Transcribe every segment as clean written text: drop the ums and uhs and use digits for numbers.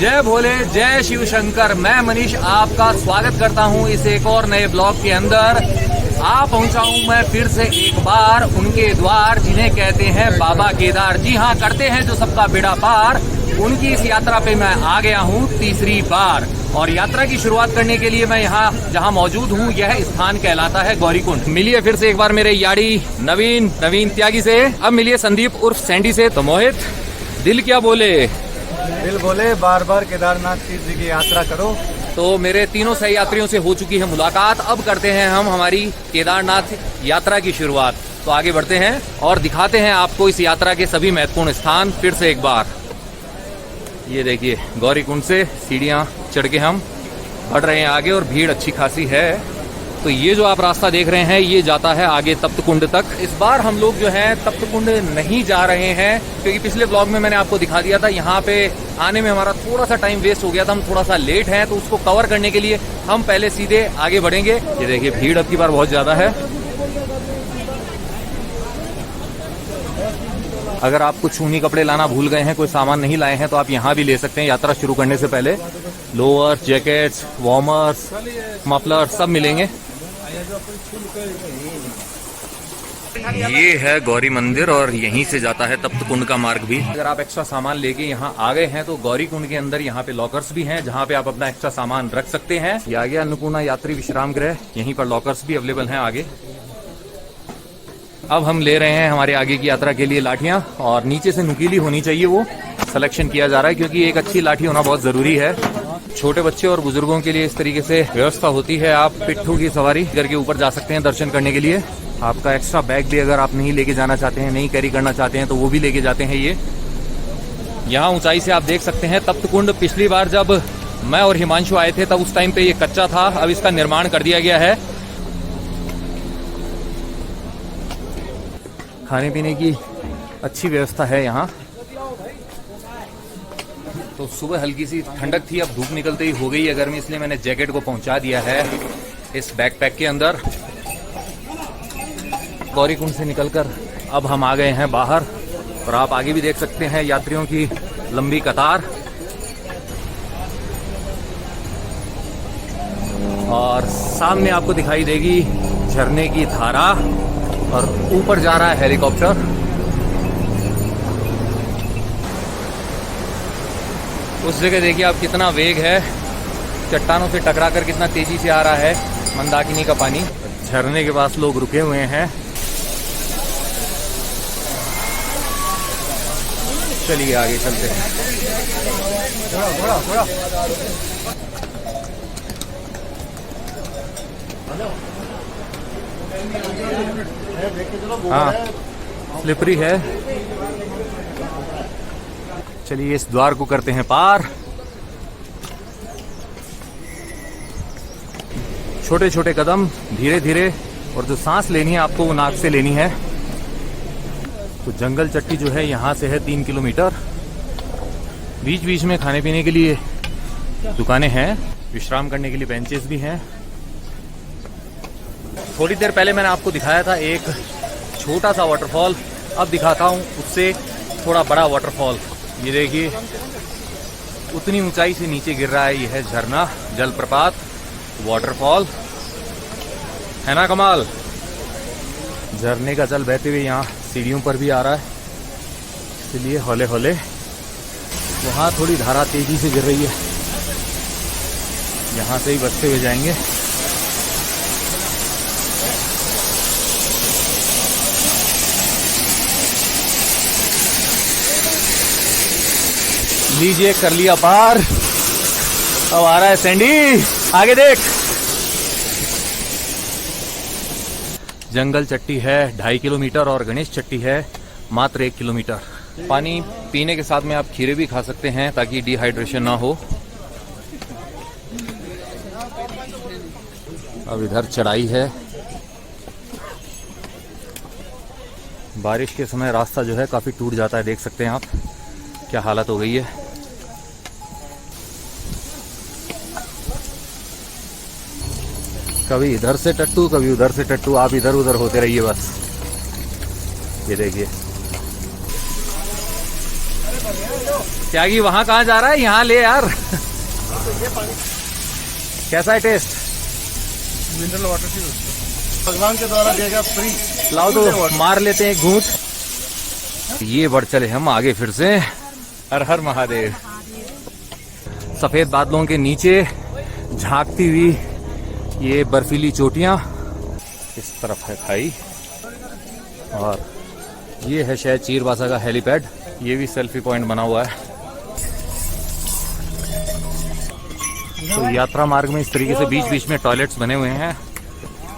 जय भोले, जय शिव शंकर। मैं मनीष आपका स्वागत करता हूं इस एक और नए ब्लॉग के अंदर। आ पहुंचा हूं मैं फिर से एक बार उनके द्वार, जिन्हें कहते हैं बाबा केदार। जी हाँ, करते हैं जो सबका बेड़ा पार। उनकी इस यात्रा पे मैं आ गया हूं तीसरी बार, और यात्रा की शुरुआत करने के लिए मैं यहाँ जहाँ मौजूद हूँ, यह स्थान कहलाता है गौरीकुंड। मिलिए फिर से एक बार मेरे यारी नवीन त्यागी से। अब मिलिए संदीप उर्फ सैंडी से। तो मोहित, दिल क्या बोले? दिल बोले बार बार केदारनाथ तीर्थ जी की यात्रा करो। तो मेरे तीनों सही यात्रियों से हो चुकी है मुलाकात। अब करते हैं हम हमारी केदारनाथ यात्रा की शुरुआत। तो आगे बढ़ते हैं और दिखाते हैं आपको इस यात्रा के सभी महत्वपूर्ण स्थान फिर से एक बार। ये देखिए, गौरीकुंड से सीढ़ियां चढ़ के हम बढ़ रहे हैं आगे, और भीड़ अच्छी खासी है। तो ये जो आप रास्ता देख रहे हैं, ये जाता है आगे तप्त कुंड तक। इस बार हम लोग जो है तप्त कुंड नहीं जा रहे हैं, क्योंकि पिछले ब्लॉग में मैंने आपको दिखा दिया था, यहाँ पे आने में हमारा थोड़ा सा टाइम वेस्ट हो गया था। हम थोड़ा सा लेट हैं, तो उसको कवर करने के लिए हम पहले सीधे आगे बढ़ेंगे। ये देखिए, भीड़ अब की बार बहुत ज्यादा है। अगर आप कुछ ऊनी कपड़े लाना भूल गए हैं, कोई सामान नहीं लाए हैं, तो आप यहाँ भी ले सकते हैं। यात्रा शुरू करने से पहले लोअर्स, जैकेट्स, वार्मर्स, मफलर सब मिलेंगे। ये है गौरी मंदिर, और यहीं से जाता है तप्त कुंड का मार्ग भी। अगर आप एक्स्ट्रा सामान लेके यहाँ आ गए हैं, तो गौरी कुंड के अंदर यहाँ पे लॉकर्स भी हैं, जहाँ पे आप अपना एक्स्ट्रा सामान रख सकते हैं। ये आगे अन्नपूर्णा यात्री विश्राम गृह, यहीं पर लॉकर्स भी अवेलेबल हैं आगे। अब हम ले रहे हैं हमारे आगे की यात्रा के लिए लाठियां, और नीचे से नुकीली होनी चाहिए, वो सिलेक्शन किया जा रहा है, क्योंकि एक अच्छी लाठी होना बहुत जरूरी है। छोटे बच्चे और बुजुर्गों के लिए इस तरीके से व्यवस्था होती है। आप पिट्ठू की सवारी करके ऊपर जा सकते हैं दर्शन करने के लिए। आपका एक्स्ट्रा बैग भी अगर आप नहीं लेके जाना चाहते हैं, नहीं कैरी करना चाहते हैं, तो वो भी लेके जाते हैं। ये यहाँ ऊंचाई से आप देख सकते हैं तप्त कुंड। पिछली बार जब मैं और हिमांशु आए थे, तब उस टाइम पे ये कच्चा था, अब इसका निर्माण कर दिया गया है। खाने पीने की अच्छी व्यवस्था है यहाँ। तो सुबह हल्की सी ठंडक थी, अब धूप निकलते ही हो गई है गर्मी, इसलिए मैंने जैकेट को पहुंचा दिया है इस बैकपैक के अंदर। गौरीकुंड से निकलकर अब हम आ गए हैं बाहर, और आप आगे भी देख सकते हैं यात्रियों की लंबी कतार। और सामने आपको दिखाई देगी झरने की धारा, और ऊपर जा रहा है हेलीकॉप्टर। उस जगह देखिए आप कितना वेग है, चट्टानों से टकरा कर कितना तेजी से आ रहा है मंदाकिनी का पानी। झरने के पास लोग रुके हुए हैं। चलिए आगे चलते हैं। हाँ, स्लिपरी है। चलिए इस द्वार को करते हैं पार। छोटे छोटे कदम, धीरे धीरे, और जो सांस लेनी है आपको वो नाक से लेनी है। तो जंगल चट्टी जो है यहाँ से है 3 किलोमीटर। बीच बीच में खाने पीने के लिए दुकानें हैं, विश्राम करने के लिए बेंचेस भी हैं। थोड़ी देर पहले मैंने आपको दिखाया था एक छोटा सा वाटरफॉल, अब दिखाता हूँ उससे थोड़ा बड़ा वाटरफॉल। ये देखिए, उतनी ऊंचाई से नीचे गिर रहा है, यह है झरना, जलप्रपात, वाटरफॉल है ना कमाल। झरने का जल बहते हुए यहाँ सीढ़ियों पर भी आ रहा है, इसलिए हौले हौले। वहाँ थोड़ी धारा तेजी से गिर रही है, यहाँ से ही बचते हुए जाएंगे। लीजिए, कर लिया पार। अब आ रहा है सैंडी, आगे देख। जंगल चट्टी है 2.5 किलोमीटर, और गणेश चट्टी है मात्र 1 किलोमीटर। पानी पीने के साथ में आप खीरे भी खा सकते हैं, ताकि डिहाइड्रेशन ना हो। अब इधर चढ़ाई है। बारिश के समय रास्ता जो है काफी टूट जाता है, देख सकते हैं आप क्या हालत हो गई है। कभी इधर से टट्टू, कभी उधर से टट्टू, आप इधर उधर होते रहिए बस। ये देखिए त्यागी वहां कहाँ जा रहा है, यहाँ ले यार। कैसा है टेस्ट? मिनरल वाटर की भगवान के द्वारा दिया गया फ्री। लाओ तो मार लेते हैं घूंट। ये बढ़ चले हम आगे फिर से। हर हर महादेव। सफेद बादलों के नीचे झांकती हुई ये बर्फीली चोटियां, इस तरफ है खाई, और ये है शायद चीरबासा का हेलीपैड। ये भी सेल्फी पॉइंट बना हुआ है। तो यात्रा मार्ग में इस तरीके से बीच बीच में टॉयलेट्स बने हुए हैं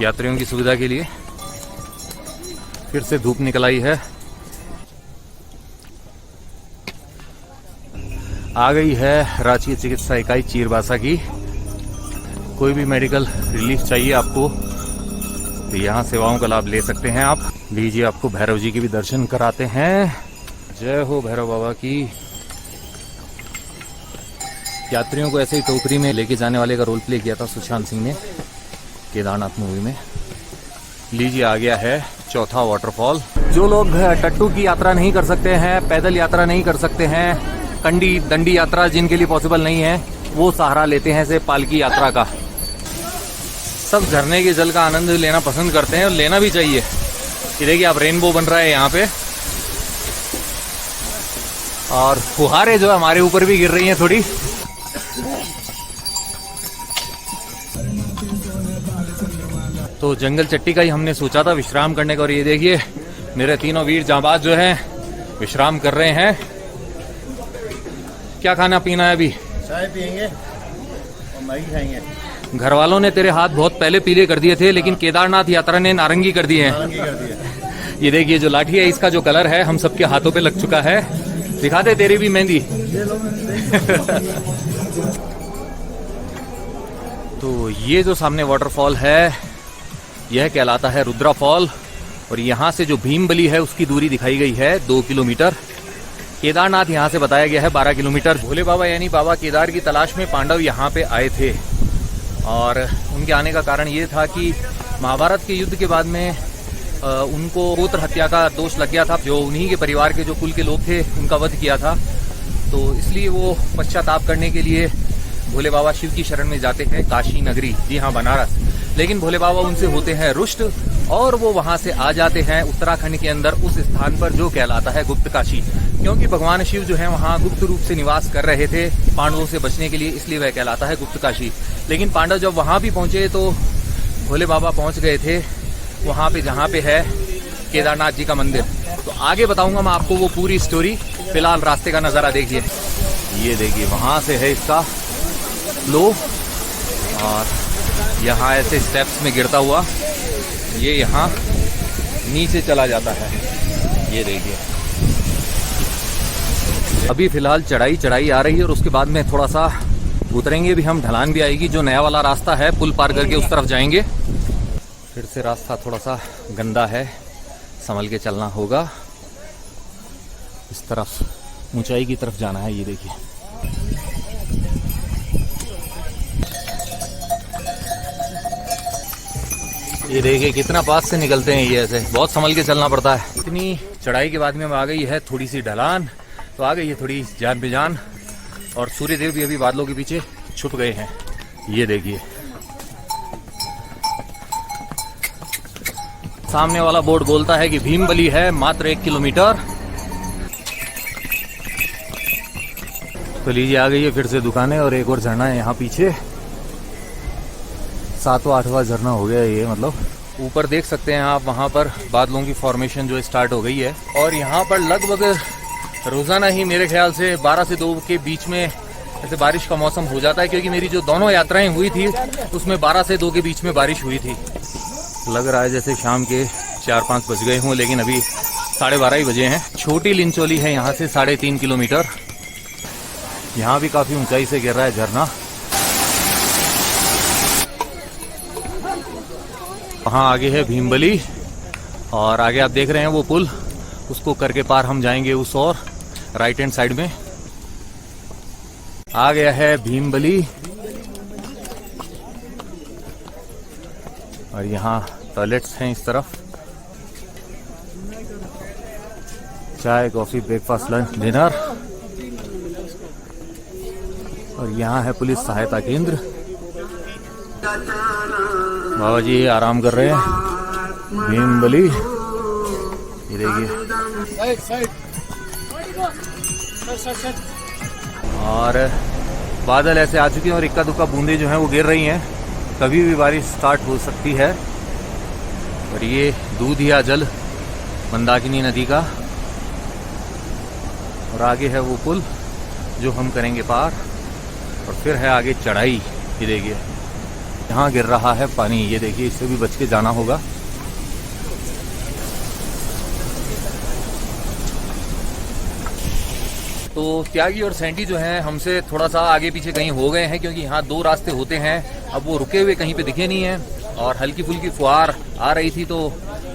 यात्रियों की सुविधा के लिए। फिर से धूप निकल आई है। आ गई है रांची चिकित्सा इकाई चीरबासा की। कोई भी मेडिकल रिलीफ चाहिए आपको तो यहाँ सेवाओं का लाभ ले सकते हैं आप। लीजिए, आपको भैरव जी के भी दर्शन कराते हैं। जय हो भैरव बाबा की। यात्रियों को ऐसे ही टोकरी में लेके जाने वाले का रोल प्ले किया था सुशांत सिंह ने केदारनाथ मूवी में। लीजिए, आ गया है चौथा वाटरफॉल। जो लोग टट्टू की यात्रा नहीं कर सकते हैं, पैदल यात्रा नहीं कर सकते हैं, कंडी दंडी यात्रा जिनके लिए पॉसिबल नहीं है, वो सहारा लेते हैं से पालकी यात्रा का। सब झरने के जल का आनंद लेना पसंद करते हैं और लेना भी चाहिए। ये देखिए, आप रेनबो बन रहा है यहाँ पे, और फुहारे जो हमारे ऊपर भी गिर रही हैं थोड़ी। तो जंगल चट्टी का ही हमने सोचा था विश्राम करने का, और ये देखिए मेरे तीनों वीर जांबाज जो हैं विश्राम कर रहे हैं। क्या खाना पीना है अभी? चाय पियेंगे और मैगी खाएंगे। घर वालों ने तेरे हाथ बहुत पहले पीले कर दिए थे, लेकिन केदारनाथ यात्रा ने नारंगी कर दिए हैं। ये देखिए, जो लाठी है इसका जो कलर है हम सबके हाथों पे लग चुका है। दिखाते तेरी भी मेहंदी। तो ये जो सामने वाटरफॉल है यह कहलाता है रुद्रा फॉल, और यहाँ से जो भीमबली है उसकी दूरी दिखाई गई है 2 किलोमीटर। केदारनाथ यहाँ से बताया गया है 12 किलोमीटर। भोले बाबा यानी बाबा केदार की तलाश में पांडव यहाँ पे आए थे, और उनके आने का कारण ये था कि महाभारत के युद्ध के बाद में उनको पुत्र हत्या का दोष लग गया था। जो उन्हीं के परिवार के जो कुल के लोग थे उनका वध किया था, तो इसलिए वो पश्चाताप करने के लिए भोले बाबा शिव की शरण में जाते हैं काशी नगरी, जी हाँ बनारस। लेकिन भोले बाबा उनसे होते हैं रुष्ट, और वो वहां से आ जाते हैं उत्तराखंड के अंदर उस स्थान पर जो कहलाता है गुप्त काशी, क्योंकि भगवान शिव जो है वहां गुप्त रूप से निवास कर रहे थे पांडवों से बचने के लिए, इसलिए वह कहलाता है गुप्त काशी। लेकिन पांडव जब वहां भी पहुंचे तो भोले बाबा पहुंच गए थे वहां पे जहां पे है केदारनाथ जी का मंदिर। तो आगे बताऊंगा मैं आपको वो पूरी स्टोरी। फिलहाल रास्ते का नजारा देखिए। ये देखिए, वहां से है इसका फ्लो, और यहाँ ऐसे स्टेप्स में गिरता हुआ ये यहाँ नीचे चला जाता है। ये देखिए, अभी फिलहाल चढ़ाई आ रही है, और उसके बाद में थोड़ा सा उतरेंगे भी हम, ढलान भी आएगी। जो नया वाला रास्ता है पुल पार करके उस तरफ जाएंगे। फिर से रास्ता थोड़ा सा गंदा है, संभल के चलना होगा। इस तरफ ऊंचाई की तरफ जाना है। ये देखिए, ये देखिए कितना पास से निकलते हैं ये, ऐसे बहुत संभल के चलना पड़ता है। इतनी चढ़ाई के बाद में आ गई है थोड़ी सी ढलान, तो आ गई है थोड़ी जान बेजान, और सूर्यदेव भी अभी बादलों के पीछे छुप गए हैं। ये देखिए, सामने वाला बोर्ड बोलता है कि भीमबली है मात्र 1 किलोमीटर। तो लीजिए, आ गई है फिर से दुकानें, और एक और झरना है यहाँ पीछे। 7वां 8वां झरना हो गया ये, मतलब ऊपर देख सकते हैं आप, वहाँ पर बादलों की फॉर्मेशन जो स्टार्ट हो गई है। और यहाँ पर लगभग रोजाना ही मेरे ख्याल से 12 से 2 के बीच में ऐसे बारिश का मौसम हो जाता है, क्योंकि मेरी जो दोनों यात्राएं हुई थी उसमें 12 से 2 के बीच में बारिश हुई थी। लग रहा है जैसे शाम के 4-5 बज गए हों, लेकिन अभी 12:30 ही बजे हैं। छोटी लिंचोली है यहाँ से 3.5 किलोमीटर। यहाँ भी काफी ऊंचाई से गिर रहा है झरना। वहाँ आगे है भीमबली, और आगे आप देख रहे हैं वो पुल, उसको करके पार हम जाएंगे उस और राइट हैंड साइड में। आ गया है भीमबली, और यहाँ टॉयलेट्स हैं इस तरफ। चाय, कॉफी, ब्रेकफास्ट, लंच, डिनर और यहाँ है पुलिस सहायता केंद्र। बाबा जी आराम कर रहे हैं। भीमबली, ये देखिए। और बादल ऐसे आ चुके हैं और इक्का दुक्का बूंदे जो हैं वो गिर रही हैं। कभी भी बारिश स्टार्ट हो सकती है। और ये दूधिया जल मंदाकिनी नदी का, और आगे है वो पुल जो हम करेंगे पार, और फिर है आगे चढ़ाई। ये देखिए यहाँ गिर रहा है पानी, ये देखिए, इससे भी बच के जाना होगा। तो त्यागी और सैंटी जो हैं हमसे थोड़ा सा आगे पीछे कहीं हो गए हैं, क्योंकि यहाँ दो रास्ते होते हैं। अब वो रुके हुए कहीं पे दिखे नहीं हैं, और हल्की फुल्की फुहार आ रही थी। तो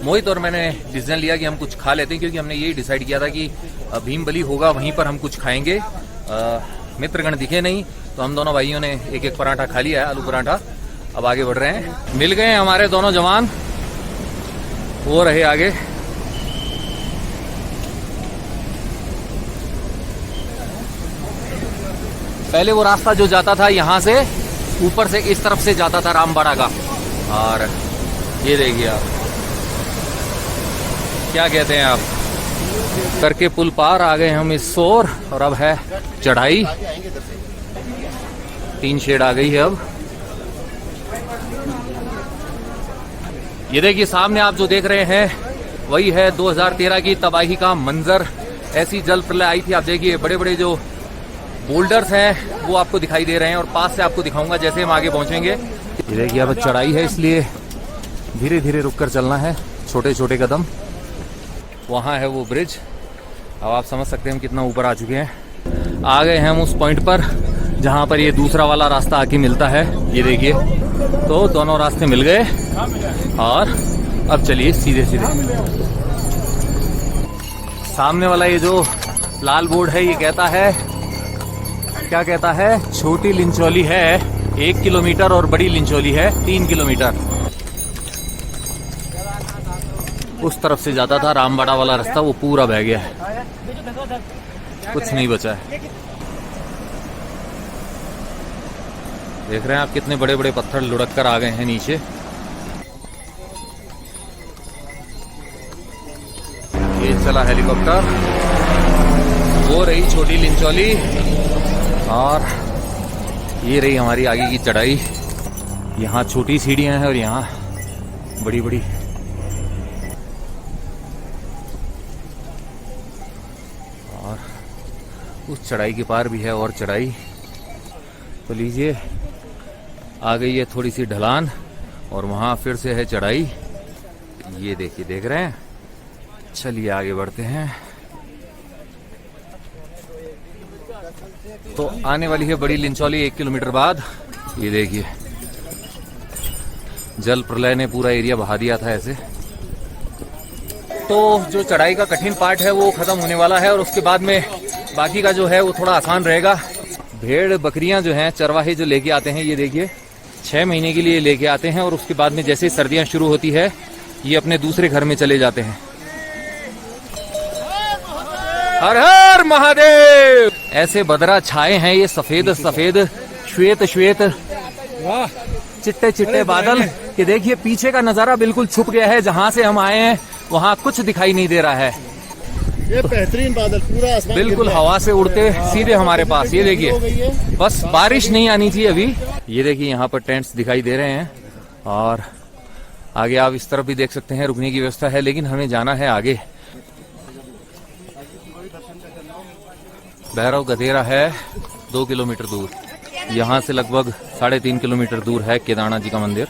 मोहित और मैंने डिसीजन लिया कि हम कुछ खा लेते हैं, क्योंकि हमने यही डिसाइड किया था कि भीमबली होगा, वहीं पर हम कुछ खाएंगे। मित्रगण दिखे नहीं, तो हम दोनों भाइयों ने एक एक पराठा खा लिया है, आलू पराठा। अब आगे बढ़ रहे हैं। मिल गए हमारे दोनों जवान, वो रहे आगे। पहले वो रास्ता जो जाता था यहाँ से ऊपर से इस तरफ से जाता था रामबाड़ा का, और ये देखिए आप, क्या कहते हैं आप, करके पुल पार आ गए हम इस ओर। और अब है चढ़ाई, 3 शेड आ गई है अब। ये देखिए सामने आप जो देख रहे हैं वही है 2013 की तबाही का मंजर। ऐसी जल प्रलय आई थी। आप देखिए बड़े बड़े जो बोल्डर्स हैं वो आपको दिखाई दे रहे हैं, और पास से आपको दिखाऊंगा जैसे हम आगे पहुंचेंगे। ये देखिए अब चढ़ाई है, इसलिए धीरे धीरे रुक कर चलना है, छोटे छोटे कदम। वहाँ है वो ब्रिज। अब आप समझ सकते हैं हम कितना ऊपर आ चुके हैं। आ गए हैं हम उस पॉइंट पर जहाँ पर ये दूसरा वाला रास्ता आके मिलता है। ये देखिए, तो दोनों रास्ते मिल गए, और अब चलिए सीधे सीधे। सामने वाला ये जो लाल बोर्ड है, ये कहता है, क्या कहता है, छोटी लिंचौली है 1 किलोमीटर और बड़ी लिंचौली है 3 किलोमीटर। उस तरफ से जाता था रामबाड़ा वाला रास्ता, वो पूरा बह गया है, कुछ नहीं बचा है। देख रहे हैं आप कितने बड़े बड़े पत्थर लुढ़क कर आ गए हैं नीचे। ये चला हेलीकॉप्टर, वो रही छोटी लिंचौली, और ये रही हमारी आगे की चढ़ाई। यहाँ छोटी सीढ़ियां हैं और यहाँ बड़ी बड़ी। और उस चढ़ाई के पार भी है और चढ़ाई। तो लीजिए, आ गई है थोड़ी सी ढलान, और वहाँ फिर से है चढ़ाई। ये देखिए, देख रहे हैं। चलिए आगे बढ़ते हैं। तो आने वाली है बड़ी लिंचौली 1 किलोमीटर बाद। ये देखिए, जल प्रलय ने पूरा एरिया बहा दिया था ऐसे। तो जो चढ़ाई का कठिन पार्ट है वो खत्म होने वाला है, और उसके बाद में बाकी का जो है वो थोड़ा आसान रहेगा। भेड़ बकरियां जो हैं, चरवाहे जो लेके आते हैं, ये देखिए 6 महीने के लिए लेके आते हैं, और उसके बाद में जैसे सर्दियां शुरू होती है ये अपने दूसरे घर में चले जाते हैं। हर हर महादेव। ऐसे बदरा छाए हैं, ये सफेद सफेद, श्वेत श्वेत, वाह, चिट्टे चिट्टे बादल कि देखिए पीछे का नजारा बिल्कुल छुप गया है। जहां से हम आए हैं वहां कुछ दिखाई नहीं दे रहा है। ये बेहतरीन बादल पूरा आसमान बिल्कुल हवा से उड़ते सीधे हमारे पास। ये देखिए, बस बारिश नहीं आनी थी अभी। ये देखिए यहाँ पर टेंट्स दिखाई दे रहे हैं, और आगे आप इस तरफ भी देख सकते हैं, रुकने की व्यवस्था है, लेकिन हमें जाना है आगे। भैरव गधेरा है 2 किलोमीटर दूर। यहाँ से लगभग 3.5 किलोमीटर दूर है केदारनाथ जी का मंदिर।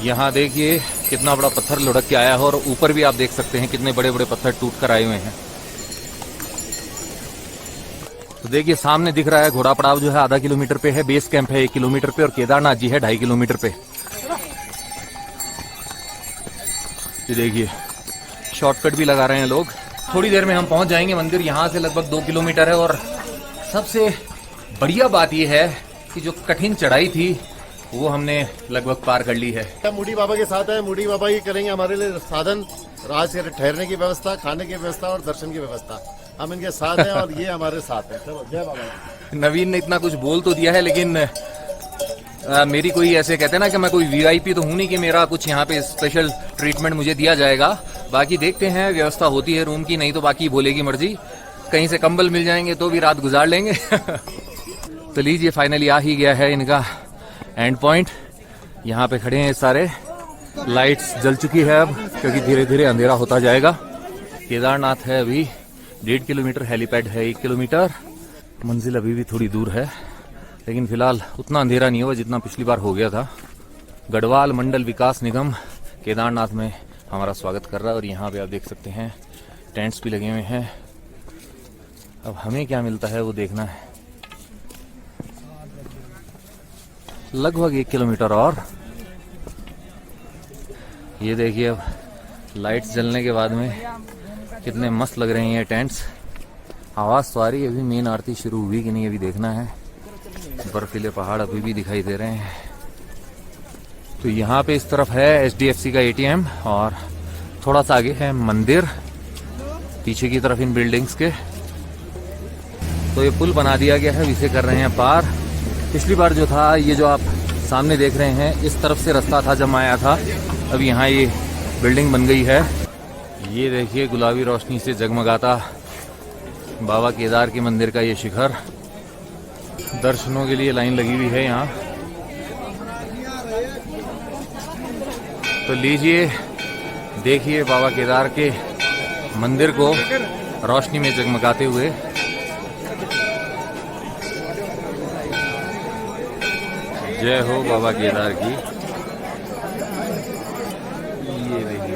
यहाँ देखिए कितना बड़ा पत्थर लुढ़क के आया है, और ऊपर भी आप देख सकते हैं कितने बड़े बड़े पत्थर टूट कर आए हुए हैं। तो देखिए सामने दिख रहा है घोड़ा पड़ाव जो है आधा किलोमीटर पे है, बेस कैंप है 1 किलोमीटर पे, और केदारनाथ जी है 2.5 किलोमीटर पे। ये देखिए शॉर्टकट भी लगा रहे हैं लोग। थोड़ी देर में हम पहुंच जाएंगे मंदिर। यहाँ से लगभग 2 किलोमीटर है, और सबसे बढ़िया बात यह है कि जो कठिन चढ़ाई थी वो हमने लगभग पार कर ली है। मुड़ी बाबा के साथ है, मुड़ी बाबा ही करेंगे हमारे लिए साधन, रात से ठहरने की व्यवस्था, खाने की व्यवस्था और दर्शन की व्यवस्था। हम इनके साथ हैं और ये हमारे साथ हैं। चलो, जय बाबा। नवीन ने इतना कुछ बोल तो दिया है, लेकिन मेरी कोई ऐसे कहते हैं ना कि मैं कोई वीआईपी तो हूं नहीं कि मेरा कुछ यहाँ पे स्पेशल ट्रीटमेंट मुझे दिया जाएगा। बाकी देखते हैं, व्यवस्था होती है रूम की, नहीं तो बाकी बोलेगी मर्जी। कहीं से कंबल मिल जाएंगे तो भी रात गुजार लेंगे। तो लीजिए, फाइनली आ ही गया है इनका एंड पॉइंट। यहाँ पे खड़े हैं सारे, लाइट्स जल चुकी है अब, क्योंकि धीरे धीरे अंधेरा होता जाएगा। केदारनाथ है अभी 1.5 किलोमीटर, हेलीपैड है 1 किलोमीटर, मंजिल अभी भी थोड़ी दूर है, लेकिन फिलहाल उतना अंधेरा नहीं हुआ जितना पिछली बार हो गया था। गढ़वाल मंडल विकास निगम केदारनाथ में हमारा स्वागत कर रहा है और यहाँ पे आप देख सकते हैं टेंट्स भी लगे हुए हैं। अब हमें क्या मिलता है वो देखना है। लगभग 1 किलोमीटर और। ये देखिए, अब लाइट्स जलने के बाद में कितने मस्त लग रहे हैं ये टेंट्स। आवाज तो आ रही है, अभी मेन आरती शुरू हुई कि नहीं अभी देखना है। बर्फीले पहाड़ अभी भी दिखाई दे रहे हैं। तो यहाँ पे इस तरफ है HDFC का ATM और थोड़ा सा आगे है मंदिर, पीछे की तरफ इन बिल्डिंग्स के। तो ये पुल बना दिया गया है, इसे कर रहे हैं पार। पिछली बार जो था, ये जो आप सामने देख रहे हैं, इस तरफ से रास्ता था जब आया था। अब यहाँ ये बिल्डिंग बन गई है। ये देखिए, गुलाबी रोशनी से जगमगाता बाबा केदार के मंदिर का ये शिखर। दर्शनों के लिए लाइन लगी हुई है यहाँ। तो लीजिए, देखिए बाबा केदार के मंदिर को रोशनी में जगमगाते हुए। जय हो बाबा केदार की। ये देखिए,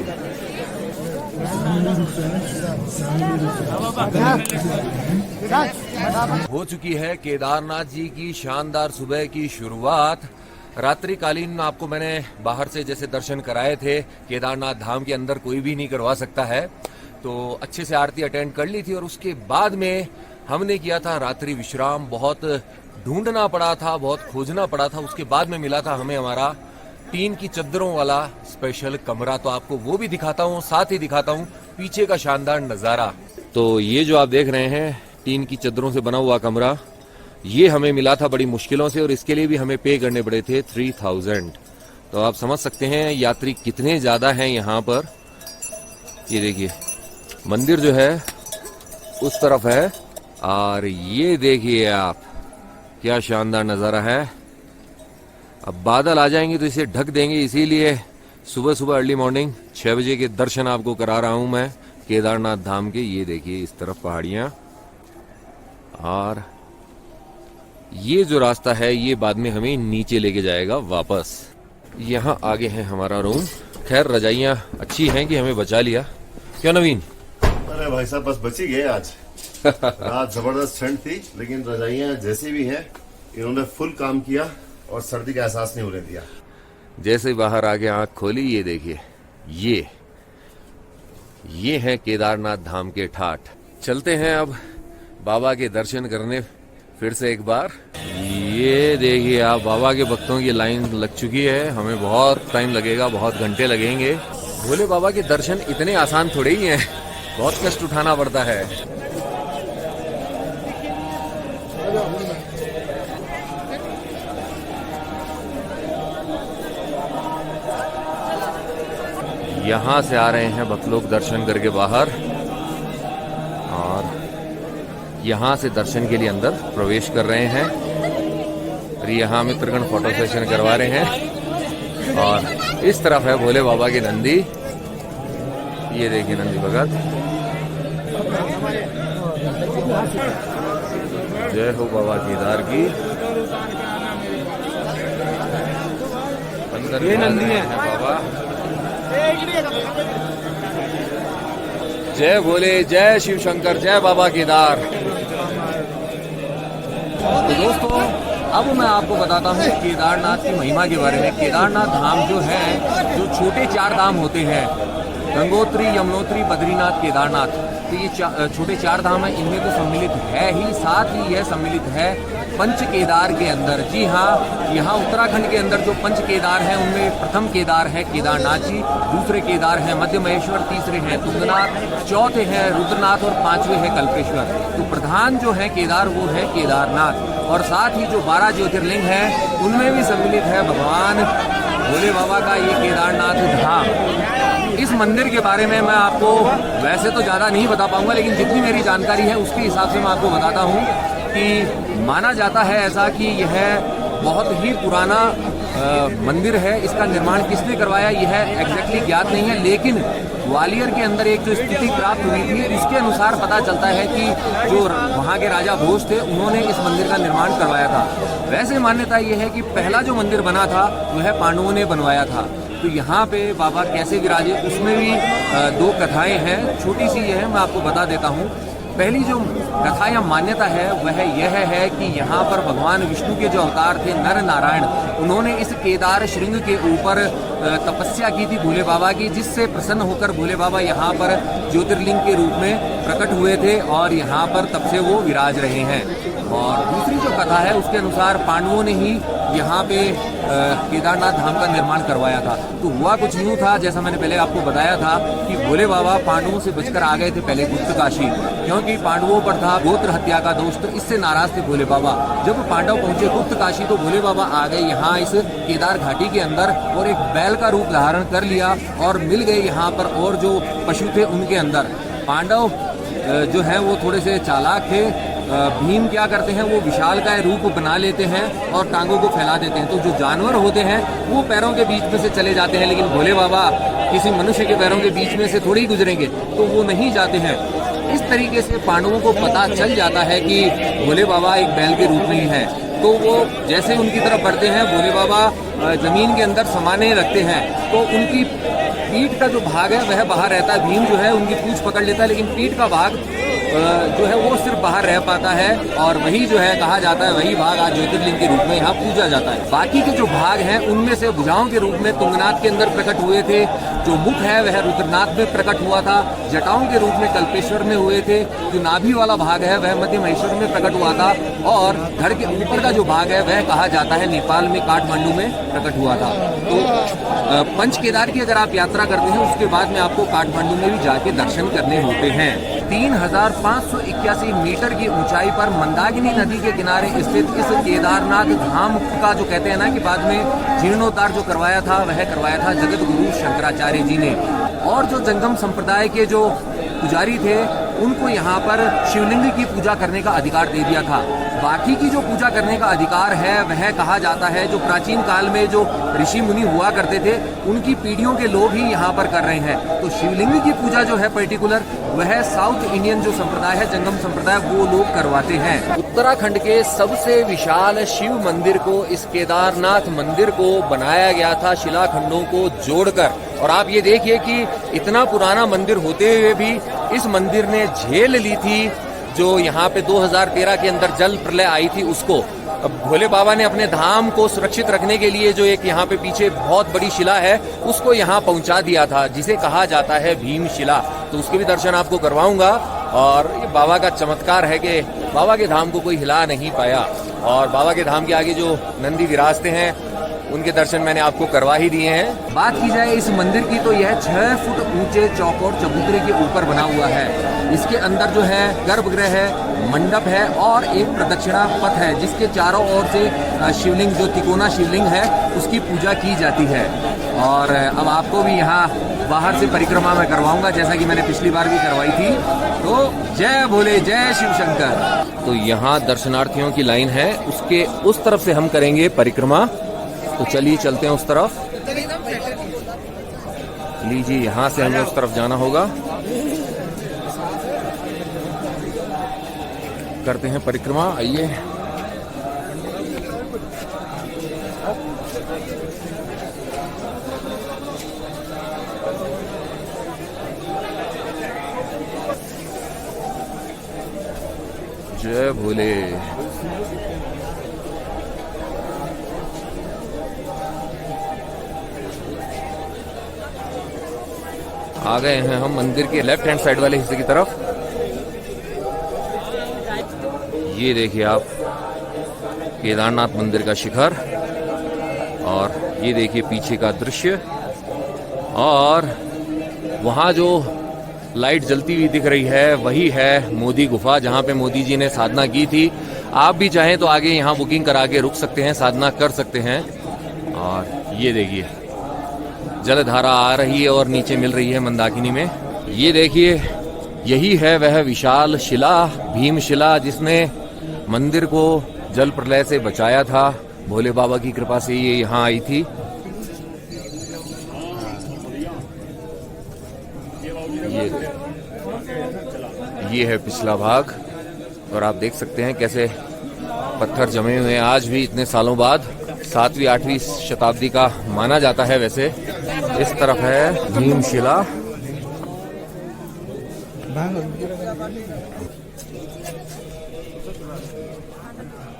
हो चुकी है केदारनाथ जी की शानदार सुबह की शुरुआत। रात्रिकालीन आपको मैंने बाहर से जैसे दर्शन कराए थे, केदारनाथ धाम के अंदर कोई भी नहीं करवा सकता है, तो अच्छे से आरती अटेंड कर ली थी। और उसके बाद में हमने किया था रात्रि विश्राम। बहुत ढूंढना पड़ा था, बहुत खोजना पड़ा था, उसके बाद में मिला था हमें हमारा टीन की चद्दरों वाला स्पेशल कमरा। तो आपको वो भी दिखाता हूँ, साथ ही दिखाता हूँ पीछे का शानदार नजारा। तो ये जो आप देख रहे हैं टीन की चद्दरों से बना हुआ कमरा, ये हमें मिला था बड़ी मुश्किलों से, और इसके लिए भी हमें पे करने पड़े थे 3000। तो आप समझ सकते हैं यात्री कितने ज्यादा हैं यहाँ पर। ये देखिए, मंदिर जो है उस तरफ है, और ये देखिए आप, क्या शानदार नजारा है। अब बादल आ जाएंगे तो इसे ढक देंगे, इसीलिए सुबह सुबह अर्ली मॉर्निंग 6 बजे के दर्शन आपको करा रहा हूं मैं केदारनाथ धाम के। ये देखिए, इस तरफ पहाड़ियां, और ये जो रास्ता है ये बाद में हमें नीचे लेके जाएगा वापस। यहाँ आगे है हमारा रूम। खैर, रजाइयाँ अच्छी हैं कि हमें बचा लिया, क्या नवीन? अरे भाई साहब, बस बची गए आज। रात जबरदस्त ठंड थी, लेकिन रजाइयाँ जैसी भी हैं, इन्होंने फुल काम किया और सर्दी का एहसास नहीं होने दिया। जैसे ही बाहर आके आंख खोली, ये देखिए, ये है केदारनाथ धाम के ठाठ। चलते हैं अब बाबा के दर्शन करने फिर से एक बार। ये देखिए आप, बाबा के भक्तों की लाइन लग चुकी है। हमें बहुत टाइम लगेगा, बहुत घंटे लगेंगे। भोले बाबा के दर्शन इतने आसान थोड़े ही हैं, बहुत कष्ट उठाना पड़ता है। यहाँ से आ रहे हैं भक्त लोग दर्शन करके बाहर, और यहाँ से दर्शन के लिए अंदर प्रवेश कर रहे हैं। और यहाँ मित्रगण फोटो सेशन करवा रहे हैं। और इस तरफ है भोले बाबा की नंदी। ये देखिए नंदी भगत। जय हो बाबा केदार की। अंदर ये नंदी है बाबा। जय भोले, जय शिव शंकर, जय बाबा केदार। तो दोस्तों, अब मैं आपको बताता हूँ केदारनाथ की महिमा के बारे में। केदारनाथ धाम जो है, जो छोटे 4 धाम होते हैं, गंगोत्री, यमुनोत्री, बद्रीनाथ, केदारनाथ, तो ये छोटे 4 धाम है, इनमें तो सम्मिलित है ही, साथ ही यह सम्मिलित है पंच केदार के अंदर। जी हाँ, यहाँ उत्तराखंड के अंदर जो पंच केदार हैं उनमें प्रथम केदार है केदारनाथ जी, दूसरे केदार है मध्य महेश्वर, तीसरे हैं तुंगनाथ, चौथे हैं रुद्रनाथ और 5वें है कल्पेश्वर। तो प्रधान जो है केदार वो है केदारनाथ, और साथ ही जो 12 ज्योतिर्लिंग हैं उनमें भी सम्मिलित है भगवान भोले बाबा का ये केदारनाथ धाम। इस मंदिर के बारे में मैं आपको वैसे तो ज़्यादा नहीं बता पाऊंगा, लेकिन जितनी मेरी जानकारी है उसके हिसाब से मैं आपको बताता हूँ कि माना जाता है ऐसा कि यह बहुत ही पुराना मंदिर है। इसका निर्माण किसने करवाया यह एग्जैक्टली ज्ञात नहीं है, लेकिन ग्वालियर के अंदर एक जो स्थिति प्राप्त हुई थी उसके अनुसार पता चलता है कि जो वहाँ के राजा भोज थे उन्होंने इस मंदिर का निर्माण करवाया था। वैसे मान्यता ये है कि पहला जो मंदिर बना था वह पांडवों ने बनवाया था। तो यहाँ पे बाबा कैसे विराजे उसमें भी 2 कथाएं हैं, छोटी सी ये है, मैं आपको बता देता हूँ। पहली जो कथा या मान्यता है वह यह है कि यहाँ पर भगवान विष्णु के जो अवतार थे नर नारायण, उन्होंने इस केदार श्रृंग के ऊपर तपस्या की थी भोले बाबा की, जिससे प्रसन्न होकर भोले बाबा यहाँ पर ज्योतिर्लिंग के रूप में प्रकट हुए थे और यहाँ पर तब से वो विराज रहे हैं। और दूसरी जो कथा है उसके अनुसार पांडवों ने ही यहाँ पे केदारनाथ धाम का निर्माण करवाया था। तो हुआ कुछ यूँ था, जैसा मैंने पहले आपको बताया था कि भोले बाबा पांडवों से बचकर आ गए थे पहले गुप्त काशी, क्योंकि पांडवों पर था गोत्र हत्या का दोष, तो इससे नाराज थे भोले बाबा। जब पांडव पहुंचे गुप्त काशी तो भोले बाबा आ गए यहाँ इस केदार घाटी के अंदर और एक बैल का रूप धारण कर लिया और मिल गए यहाँ पर, और जो पशु थे उनके अंदर। पांडव जो है वो थोड़े से चालाक थे। भीम क्या करते हैं, वो विशालकाय रूप बना लेते हैं और टांगों को फैला देते हैं। तो जो जानवर होते हैं वो पैरों के बीच में से चले जाते हैं, लेकिन भोले बाबा किसी मनुष्य के पैरों के बीच में से थोड़ी गुजरेंगे, तो वो नहीं जाते हैं। इस तरीके से पांडवों को पता चल जाता है कि भोले बाबा एक बैल के रूप में ही है। तो वो जैसे उनकी तरफ बढ़ते हैं, भोले बाबा जमीन के अंदर समाने लगते हैं, तो उनकी पीठ का जो भाग है वह बाहर रहता है। भीम जो है उनकी पूंछ पकड़ लेता है, लेकिन पीठ का भाग जो है वो सिर्फ बाहर रह पाता है, और वही जो है कहा जाता है वही भाग आज ज्योतिर्लिंग के रूप में यहाँ पूजा जाता है। बाकी के जो भाग हैं उनमें से भुजाओं के रूप में तुंगनाथ के अंदर प्रकट हुए थे, जो मुख है वह रुद्रनाथ में प्रकट हुआ था, जटाओं के रूप में कल्पेश्वर में हुए थे, जो नाभि वाला भाग है वह मध्य महेश्वर में प्रकट हुआ था, और धड़ के ऊपर का जो भाग है वह कहा जाता है नेपाल में काठमांडू में प्रकट हुआ था। तो पंच केदार की अगर आप यात्रा करते हैं उसके बाद में आपको काठमांडू में भी जाके दर्शन करने होते हैं। 3581 मीटर की ऊंचाई पर मंदाकिनी नदी के किनारे स्थित इस केदारनाथ धाम का जो कहते हैं ना कि बाद में जीर्णोद्धार जो करवाया था वह करवाया था जगत गुरु शंकराचार्य जी ने। और जो जंगम संप्रदाय के जो पुजारी थे उनको यहाँ पर शिवलिंग की पूजा करने का अधिकार दे दिया था। बाकी की जो पूजा करने का अधिकार है वह कहा जाता है जो प्राचीन काल में जो ऋषि मुनि हुआ करते थे उनकी पीढ़ियों के लोग ही यहाँ पर कर रहे हैं। तो शिवलिंग की पूजा जो है पर्टिकुलर वह साउथ इंडियन जो संप्रदाय है जंगम संप्रदाय वो लोग करवाते हैं। उत्तराखंड के सबसे विशाल शिव मंदिर को, इस केदारनाथ मंदिर को बनाया गया था शिलाखंडों को जोड़कर। और आप ये देखिए कि इतना पुराना मंदिर होते हुए भी इस मंदिर ने झेल ली थी जो यहाँ पे 2013 के अंदर जल प्रलय आई थी उसको। अब भोले बाबा ने अपने धाम को सुरक्षित रखने के लिए जो एक यहाँ पे पीछे बहुत बड़ी शिला है उसको यहाँ पहुँचा दिया था, जिसे कहा जाता है भीम शिला। तो उसके भी दर्शन आपको करवाऊंगा। और ये बाबा का चमत्कार है कि बाबा के धाम को कोई हिला नहीं पाया, और बाबा के धाम के आगे जो नंदी विराजते हैं उनके दर्शन मैंने आपको करवा ही दिए हैं। बात की जाए इस मंदिर की तो यह 6 फुट ऊंचे चौकोर चबूतरे के ऊपर बना हुआ है। इसके अंदर जो है गर्भगृह है, मंडप है और एक प्रदक्षिणा पथ है जिसके चारों ओर से शिवलिंग जो तिकोना शिवलिंग है उसकी पूजा की जाती है। और अब आपको भी यहाँ बाहर से परिक्रमा में करवाऊंगा जैसा कि मैंने पिछली बार भी करवाई थी। तो जय भोले, जय शिव शंकर। तो यहाँ दर्शनार्थियों की लाइन है, उसके उस तरफ से हम करेंगे परिक्रमा। तो चलिए चलते हैं उस तरफ। लीजिए यहाँ से हमें उस तरफ जाना होगा। करते हैं परिक्रमा, आइए। जय भोले। आ गए हैं हम मंदिर के लेफ्ट हैंड साइड वाले हिस्से की तरफ। ये देखिए आप केदारनाथ मंदिर का शिखर, और ये देखिए पीछे का दृश्य, और वहाँ जो लाइट जलती हुई दिख रही है वही है मोदी गुफा, जहाँ पे मोदी जी ने साधना की थी। आप भी चाहें तो आगे यहाँ बुकिंग करा के रुक सकते हैं, साधना कर सकते हैं। और ये देखिए जलधारा आ रही है और नीचे मिल रही है मंदाकिनी में। ये देखिए यही है वह विशाल शिला, भीमशिला, जिसने मंदिर को जल प्रलय से बचाया था। भोले बाबा की कृपा से ये यहाँ आई थी। ये है पिछला भाग, और आप देख सकते हैं कैसे पत्थर जमे हुए हैं आज भी इतने सालों बाद। 7वीं 8वीं शताब्दी का माना जाता है वैसे। इस तरफ है भीमशिला।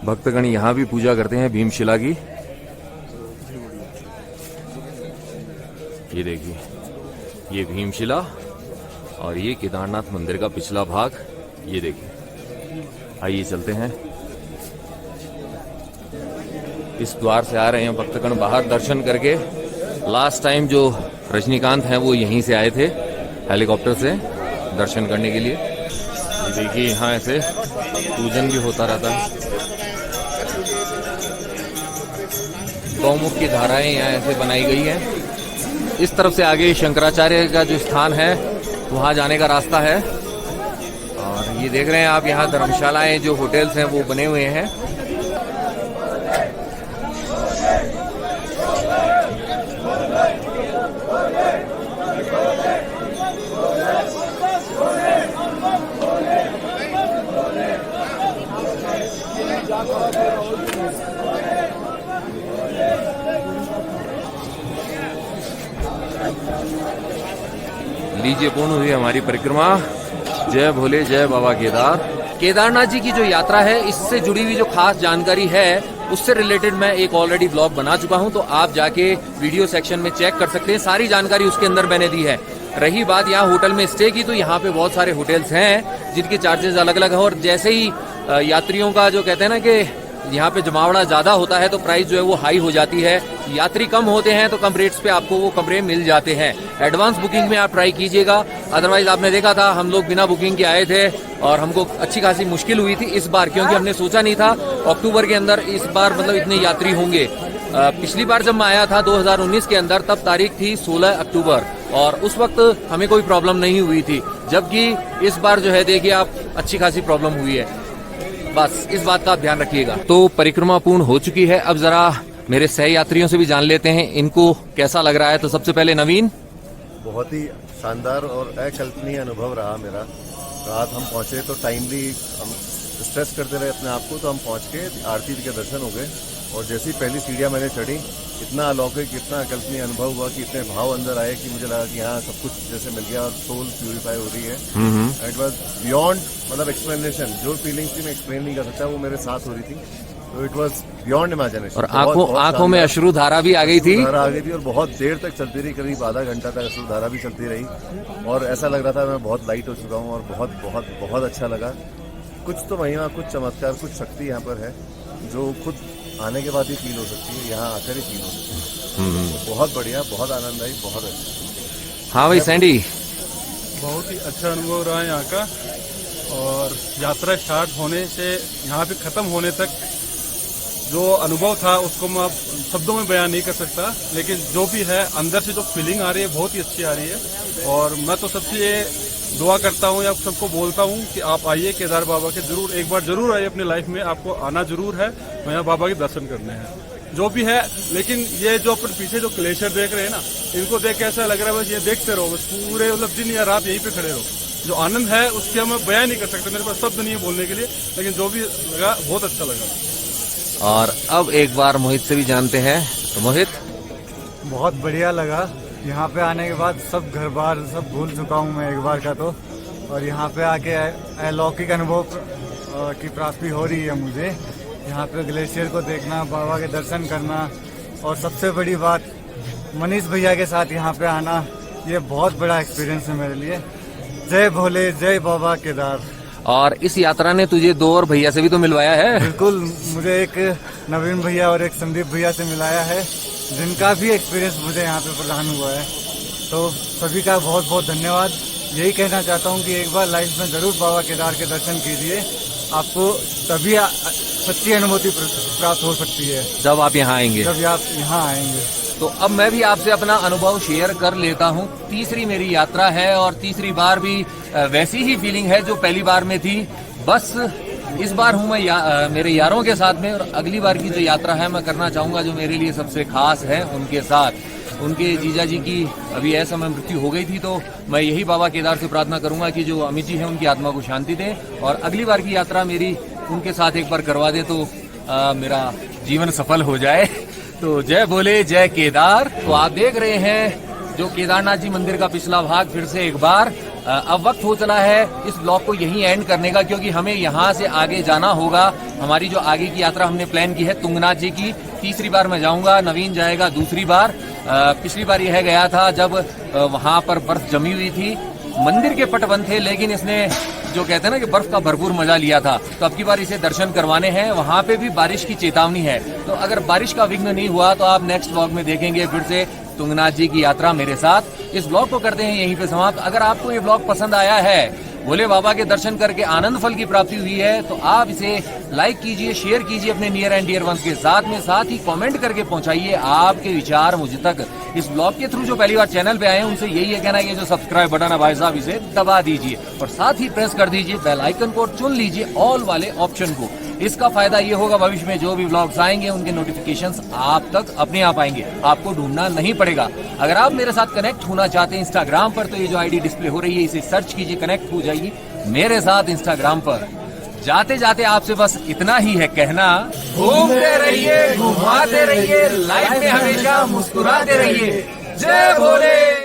भक्तगण यहाँ भी पूजा करते हैं भीमशिला की। ये देखिए ये भीमशिला, और ये केदारनाथ मंदिर का पिछला भाग। ये देखिए, आइए चलते हैं। इस द्वार से आ रहे हैं भक्तगण बाहर दर्शन करके। लास्ट टाइम जो रजनीकांत हैं वो यहीं से आए थे हेलीकॉप्टर से दर्शन करने के लिए। ये देखिए यहाँ ऐसे पूजन भी होता रहता है। गौमुख की धाराएं यहाँ ऐसे बनाई गई हैं। इस तरफ से आगे शंकराचार्य का जो स्थान है वहाँ जाने का रास्ता है। और ये देख रहे हैं आप यहाँ धर्मशालाएं, जो होटल्स हैं वो बने हुए हैं। लीजिए पूर्ण हुई हमारी परिक्रमा। जय भोले, जय बाबा केदार। केदारनाथ जी की जो यात्रा है, इससे जुड़ी हुई जो खास जानकारी है उससे रिलेटेड मैं एक ऑलरेडी ब्लॉग बना चुका हूं, तो आप जाके वीडियो सेक्शन में चेक कर सकते हैं। सारी जानकारी उसके अंदर मैंने दी है। रही बात यहाँ होटल में स्टे की, तो यहाँ पे बहुत सारे होटल्स हैं जिनके चार्जेस अलग अलग है। और जैसे ही यात्रियों का जो कहते हैं ना कि यहाँ पे जमावड़ा ज्यादा होता है तो प्राइस जो है वो हाई हो जाती है। यात्री कम होते हैं तो कम रेट्स पे आपको वो कमरे मिल जाते हैं। एडवांस बुकिंग में आप ट्राई कीजिएगा, अदरवाइज आपने देखा था हम लोग बिना बुकिंग के आए थे और हमको अच्छी खासी मुश्किल हुई थी इस बार, क्योंकि हमने सोचा नहीं था अक्टूबर के अंदर इस बार मतलब इतने यात्री होंगे। पिछली बार जब मैं आया था 2019 के अंदर, तब तारीख थी 16 अक्टूबर और उस वक्त हमें कोई प्रॉब्लम नहीं हुई थी, जबकि इस बार जो है देखिए आप अच्छी खासी प्रॉब्लम हुई है। बस इस बात का आप ध्यान रखिएगा। तो परिक्रमा पूर्ण हो चुकी है। अब जरा मेरे सह यात्रियों से भी जान लेते हैं इनको कैसा लग रहा है। तो सबसे पहले नवीन। बहुत ही शानदार और अकल्पनीय अनुभव रहा मेरा। रात हम पहुंचे तो टाइमली हम स्ट्रेस करते रहे अपने आप को, तो हम पहुंच के आरती के दर्शन हो गए। और जैसी पहली सीढ़ियाँ मैंने चढ़ी, इतना अलौकिक, इतना अकल्पनीय अनुभव हुआ कि इतने भाव अंदर आए कि मुझे लगा कि यहाँ सब कुछ जैसे मिल गया और सोल प्यूरिफाई हो रही है। इट वॉज बियॉन्ड मतलब एक्सप्लेनेशन। जो फीलिंग्स थी मैं एक्सप्लेन नहीं कर सकता, वो मेरे साथ हो रही थी। तो इट वॉज बियॉन्ड इमेजिनेशन। और आंखों में अश्रु धारा भी आ गई थी। धारा आ गई थी और बहुत देर तक चलती रही, करीब आधा घंटा तक अश्रु धारा भी चलती रही। और ऐसा लग रहा था मैं बहुत लाइट हो चुका हूँ और बहुत बहुत बहुत अच्छा लगा। कुछ तो महिमा, कुछ चमत्कार, कुछ शक्ति यहाँ पर है जो खुद आने के बाद ही फील हो सकती है, यहाँ आकर ही फील हो सकती है। बहुत बढ़िया, बहुत आनंद आई, बहुत अच्छा। हाँ भाई सैंडी, बहुत ही अच्छा अनुभव रहा यहाँ का। और यात्रा स्टार्ट होने से यहाँ पे खत्म होने तक जो अनुभव था उसको मैं शब्दों में बयान नहीं कर सकता, लेकिन जो भी है अंदर से जो फीलिंग आ रही है बहुत ही अच्छी आ रही है। और मैं तो सबसे ये दुआ करता हूँ या सबको बोलता हूँ कि आप आइए केदार बाबा के, जरूर एक बार जरूर आइए अपनी लाइफ में, आपको आना जरूर है। यहाँ बाबा के दर्शन करने हैं जो भी है। लेकिन ये जो अपन पीछे जो ग्लेशियर देख रहे हैं ना, इनको देख के ऐसा लग रहा है बस ये देखते रहो, बस पूरे मतलब दिन या रात यहीं पे खड़े रहो। जो आनंद है उसके हम बयान नहीं कर सकते, मेरे पास शब्द नहीं है बोलने के लिए, लेकिन जो भी लगा बहुत अच्छा लगा। और अब एक बार मोहित से भी जानते हैं। तो मोहित। बहुत बढ़िया लगा। यहाँ पे आने के बाद सब घर बार सब भूल चुका हूँ मैं एक बार का तो, और यहाँ पे आके अलौकिक अनुभव की प्राप्ति हो रही है मुझे। यहाँ पे ग्लेशियर को देखना, बाबा के दर्शन करना, और सबसे बड़ी बात मनीष भैया के साथ यहाँ पे आना, ये बहुत बड़ा एक्सपीरियंस है मेरे लिए। जय भोले, जय बाबा केदार। और इस यात्रा ने तुझे 2 और भैया से भी तो मिलवाया है। बिल्कुल, मुझे एक नवीन भैया और एक संदीप भैया से मिलाया है, जिनका भी एक्सपीरियंस मुझे यहाँ पे प्रदान हुआ है। तो सभी का बहुत बहुत धन्यवाद। यही कहना चाहता हूँ कि एक बार लाइफ में जरूर बाबा केदार के दर्शन कीजिए, आपको तभी सच्ची अनुभूति प्राप्त हो सकती है जब आप यहाँ आएंगे। जब आप यहाँ आएंगे। तो अब मैं भी आपसे अपना अनुभव शेयर कर लेता हूँ। तीसरी मेरी यात्रा है और तीसरी बार भी वैसी ही फीलिंग है जो पहली बार में थी। बस इस बार हूँ मैं मेरे यारों के साथ में, और अगली बार की जो यात्रा है मैं करना चाहूँगा जो मेरे लिए सबसे खास है उनके साथ। उनके जीजा जी की अभी ऐसा समय मृत्यु हो गई थी, तो मैं यही बाबा केदार से प्रार्थना करूंगा कि जो अमित जी हैं उनकी आत्मा को शांति दें, और अगली बार की यात्रा मेरी उनके साथ एक बार करवा दे तो मेरा जीवन सफल हो जाए। तो जय बोले जय केदार। तो आप देख रहे हैं जो केदारनाथ जी मंदिर का पिछला भाग फिर से एक बार। अब वक्त हो चला है इस ब्लॉग को यहीं एंड करने का, क्योंकि हमें यहाँ से आगे जाना होगा। हमारी जो आगे की यात्रा हमने प्लान की है तुंगनाथ जी की, तीसरी बार मैं जाऊंगा, नवीन जाएगा दूसरी बार। पिछली बार यह गया था जब वहां पर बर्फ जमी हुई थी, मंदिर के पट बंद थे, लेकिन इसने जो कहते हैं ना कि बर्फ का भरपूर मजा लिया था। तो अब की बार इसे दर्शन करवाने हैं। वहां पे भी बारिश की चेतावनी है, तो अगर बारिश का विघ्न नहीं हुआ तो आप नेक्स्ट व्लॉग में देखेंगे फिर से तुंगनाथ जी की यात्रा मेरे साथ। इस ब्लॉग को करते हैं यहीं पे समाप्त। अगर आपको ये ब्लॉग पसंद आया है, भोले बाबा के दर्शन करके आनंद फल की प्राप्ति हुई है, तो आप इसे लाइक कीजिए, शेयर कीजिए अपने नियर एंड डियर वंस के साथ में, साथ ही कमेंट करके पहुंचाइए आपके विचार मुझ तक। इस ब्लॉग के थ्रू जो पहली बार चैनल पे आए हैं उनसे यही है कहना है कि जो सब्सक्राइब बटन है भाई साहब इसे दबा दीजिए, और साथ ही प्रेस कर दीजिए बेल आइकन को, चुन लीजिए ऑल वाले ऑप्शन को। इसका फायदा ये होगा भविष्य में जो भी व्लॉग्स आएंगे उनके नोटिफिकेशंस आप तक अपने आप आएंगे, आपको ढूंढना नहीं पड़ेगा। अगर आप मेरे साथ कनेक्ट होना चाहते हैं इंस्टाग्राम पर, तो ये जो आईडी डिस्प्ले हो रही है इसे सर्च कीजिए, कनेक्ट हो जाइए मेरे साथ इंस्टाग्राम पर। जाते जाते आपसे बस इतना ही है कहना, घूमते रहिए, घुमाते रहिए, लाइफ में हमेशा मुस्कुराते रहिए। जय भोले।